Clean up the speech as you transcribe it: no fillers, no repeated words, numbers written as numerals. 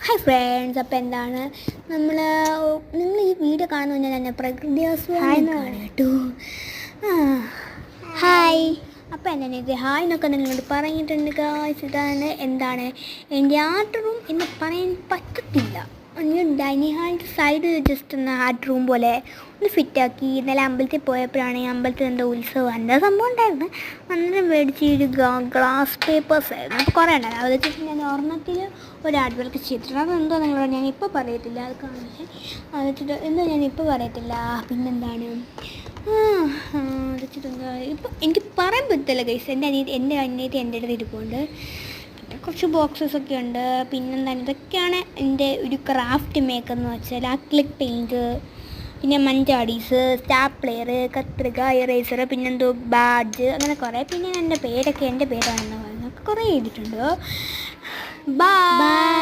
Hi friends, അപ്പോൾ എന്താണ് നിങ്ങൾ ഈ വീഡിയോ കാണുന്ന ഞാൻ എന്നെ പ്രകൃതിയാസ്വാദനം കേട്ടു. ഹായ്. അപ്പോൾ എന്താണ് ഇത് ഹായ് എന്നൊക്കെ നിങ്ങളോട് പറഞ്ഞിട്ടുണ്ട് ഗായ്സ്. എന്താണ് എൻ്റെ ആർട്ട് റൂം എന്ന് പറയാൻ പറ്റത്തില്ല. ഡൈനിങ് ഹാളിൻ്റെ സൈഡ് ജസ്റ്റ് ഒന്ന് ആർട്ട് റൂം പോലെ ഒന്ന് ഫിറ്റാക്കി. ഇന്നലെ അമ്പലത്തിൽ പോയപ്പോഴാണ് ഈ അമ്പലത്തിൽ എന്തോ ഉത്സവം എന്താ സംഭവം ഉണ്ടായിരുന്നു. അന്നേരം മേടിച്ച് ഗ്ലാസ് പേപ്പേഴ്സ് ആയിരുന്നു, അപ്പോൾ കുറേ ഉണ്ടായിരുന്നു. അത് വെച്ചിട്ട് ഞാൻ ഒരെണ്ണത്തിൽ ഒരു ആർട്ട് വർക്ക് ചെയ്തിട്ടുണ്ട്. അതെന്തോ നിങ്ങളോട് ഞാൻ ഇപ്പോൾ പറയത്തില്ല, അത് കാണിച്ച് അത് വെച്ചിട്ട് എന്തോ ഞാനിപ്പോൾ പറയത്തില്ല. പിന്നെന്താണ് വെച്ചിട്ടെന്താ ഇപ്പം എനിക്ക് പറയാൻ പറ്റില്ല ഗൈസ്. എൻ്റെ അനിയത്തി എൻ്റെ അടുത്ത് ഇരിപ്പുണ്ട്. കുറച്ച് ബോക്സസൊക്കെ ഉണ്ട്. പിന്നെന്താണ് ഇതൊക്കെയാണ് എൻ്റെ ഒരു ക്രാഫ്റ്റ് മേക്കെന്ന് വെച്ചാൽ അക്രിലിക് പെയിൻറ്റ്, പിന്നെ മഞ്ചാടീസ്, സ്റ്റാപ്ലെയർ, കത്രിക, ഇറേസർ, പിന്നെന്തോ ബാഡ്ജ്, അങ്ങനെ കുറേ. പിന്നെ എൻ്റെ പേരാണെന്ന് പറയുന്നത് കുറേ എഴുതിയിട്ടുണ്ട്. ബൈ.